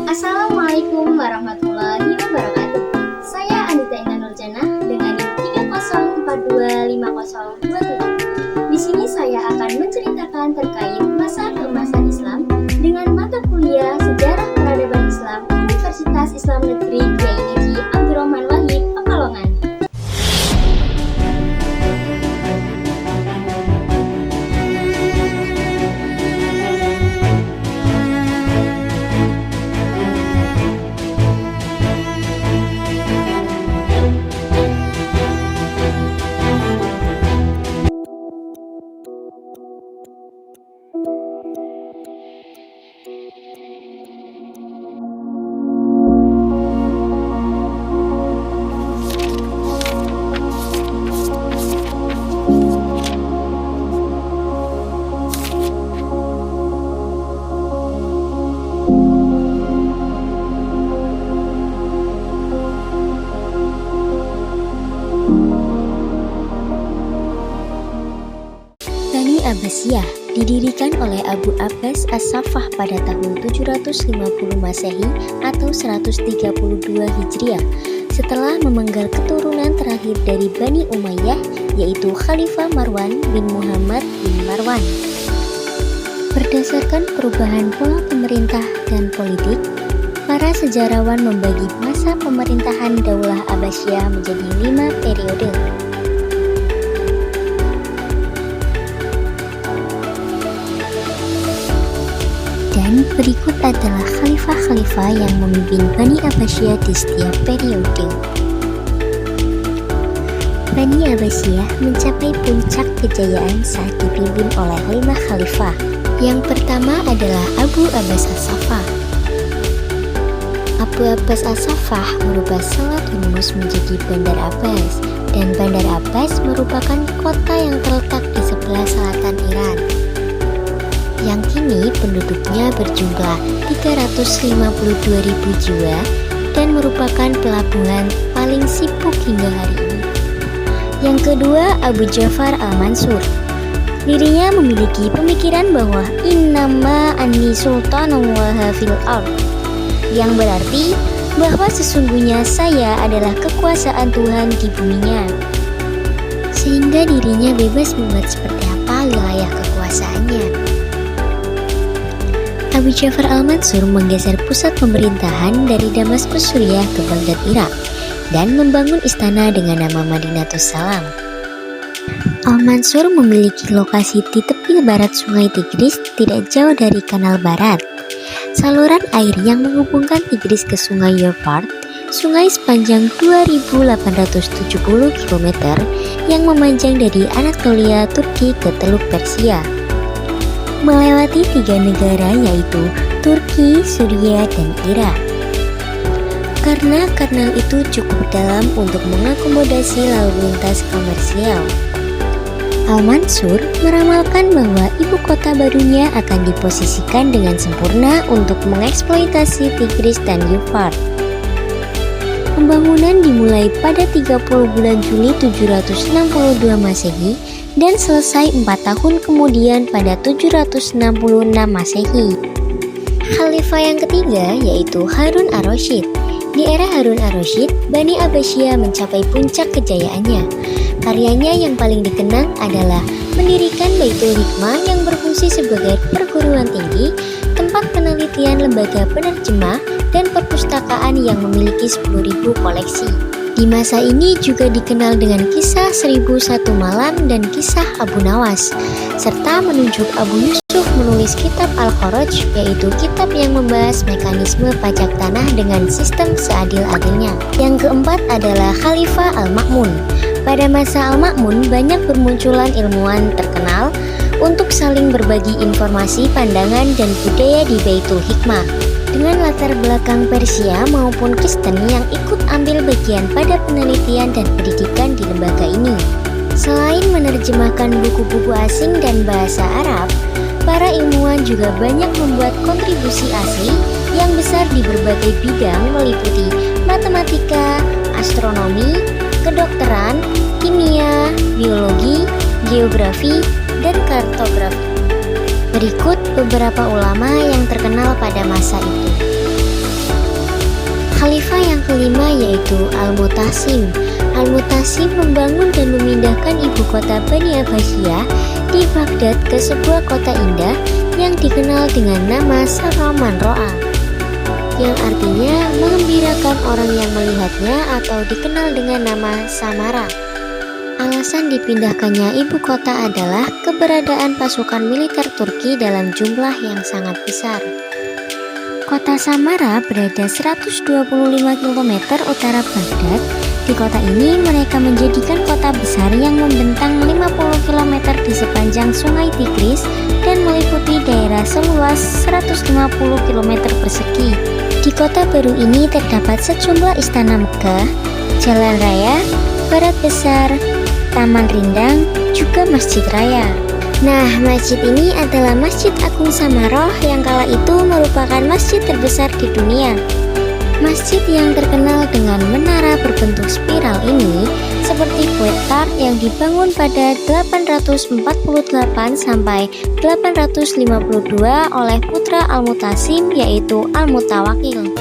Assalamualaikum warahmatullahi wabarakatuh. Saya Anita Indah Nurjana dengan NIM 30425027. Di sini saya akan menceritakan terkait masa keemasan Islam dengan mata kuliah Sejarah Peradaban Islam Universitas Islam Negeri Kiai Haji Abdurrahman Wahid, Pekalongan. Bani Abbasiyah didirikan oleh Abu Abbas As-Saffah pada tahun 750 Masehi atau 132 Hijriah setelah memenggal keturunan terakhir dari Bani Umayyah, yaitu Khalifah Marwan bin Muhammad bin Marwan. Berdasarkan perubahan pola pemerintah dan politik, para sejarawan membagi masa pemerintahan Daulah Abbasiyah menjadi 5 periode. Dan berikut adalah khalifah-khalifah yang memimpin Bani Abbasiyah di setiap periode. Bani Abbasiyah mencapai puncak kejayaan saat dipimpin oleh 5 khalifah. Yang pertama adalah Abu Abbas As-Saffah. Abu Abbas As-Saffah merubah Selat Hormuz menjadi Bandar Abbas, dan Bandar Abbas merupakan kota yang terletak di sebelah selatan Iran, yang kini penduduknya berjumlah 352.000 jiwa dan merupakan pelabuhan paling sibuk hingga hari ini. Yang kedua, Abu Ja'far Al-Mansur. Dirinya memiliki pemikiran bahwa innama anni sultanullaha fil ard, yang berarti bahwa sesungguhnya saya adalah kekuasaan Tuhan di buminya, sehingga dirinya bebas membuat seperti apa wilayah kekuasaannya. Abu Ja'far Al-Mansur menggeser pusat pemerintahan dari Damaskus Suriah ke Baghdad, Irak, dan membangun istana dengan nama Madinatus Salam. Al-Mansur memiliki lokasi di tepi barat Sungai Tigris, tidak jauh dari Kanal Barat, saluran air yang menghubungkan Tigris ke Sungai Euphrates, sungai sepanjang 2.870 km yang memanjang dari Anatolia, Turki ke Teluk Persia, melewati 3 negara yaitu Turki, Suriah, dan Irak. Karena kanal itu cukup dalam untuk mengakomodasi lalu lintas komersial, Al-Mansur meramalkan bahwa ibu kota barunya akan diposisikan dengan sempurna untuk mengeksploitasi Tigris dan Euphrates. Pembangunan dimulai pada 30 bulan Juli 762 Masehi dan selesai 4 tahun kemudian pada 766 Masehi. Khalifah yang ketiga yaitu Harun Ar-Rasyid. Di era Harun Ar-Rasyid, Bani Abbasiyah mencapai puncak kejayaannya. Karyanya yang paling dikenang adalah mendirikan Baitul Hikmah yang berfungsi sebagai perguruan tinggi, tempat penelitian lembaga penerjemah, dan perpustakaan yang memiliki 10.000 koleksi. Di masa ini juga dikenal dengan kisah 1001 Malam dan kisah Abu Nawas, serta menunjuk Abu Yusuf menulis kitab Al-Kharaj, yaitu kitab yang membahas mekanisme pajak tanah dengan sistem seadil-adilnya. Yang keempat adalah Khalifah Al-Ma'mun. Pada masa Al-Ma'mun banyak bermunculan ilmuwan terkenal untuk saling berbagi informasi, pandangan, dan budaya di Baitul Hikmah dengan latar belakang Persia maupun Kristen yang ikut ambil bagian pada penelitian dan pendidikan di lembaga ini. Selain menerjemahkan buku-buku asing dan bahasa Arab, para ilmuwan juga banyak membuat kontribusi asli yang besar di berbagai bidang meliputi matematika, astronomi, kedokteran, kimia, biologi, geografi, dan kartografi. Berikut beberapa ulama yang terkenal pada masa itu. kelima yaitu Al-Mutasim. Al-Mutasim membangun dan memindahkan ibu kota Bani Abbasiyah di Baghdad ke sebuah kota indah yang dikenal dengan nama Saroman Ro'a, yang artinya mengembirakan orang yang melihatnya atau dikenal dengan nama Samara. Alasan dipindahkannya ibu kota adalah keberadaan pasukan militer Turki dalam jumlah yang sangat besar. Kota Samara berada 125 km utara Baghdad. Di kota ini mereka menjadikan kota besar yang membentang 50 km di sepanjang sungai Tigris dan meliputi daerah seluas 150 km persegi. Di kota baru ini terdapat sejumlah istana megah, jalan raya, barat besar, taman rindang, juga masjid raya. Nah, masjid ini adalah Masjid Agung Samarah yang kala itu merupakan masjid terbesar di dunia. Masjid yang terkenal dengan menara berbentuk spiral ini seperti kue tart yang dibangun pada 848 sampai 852 oleh putra Al-Mutasim yaitu Al-Mutawakil.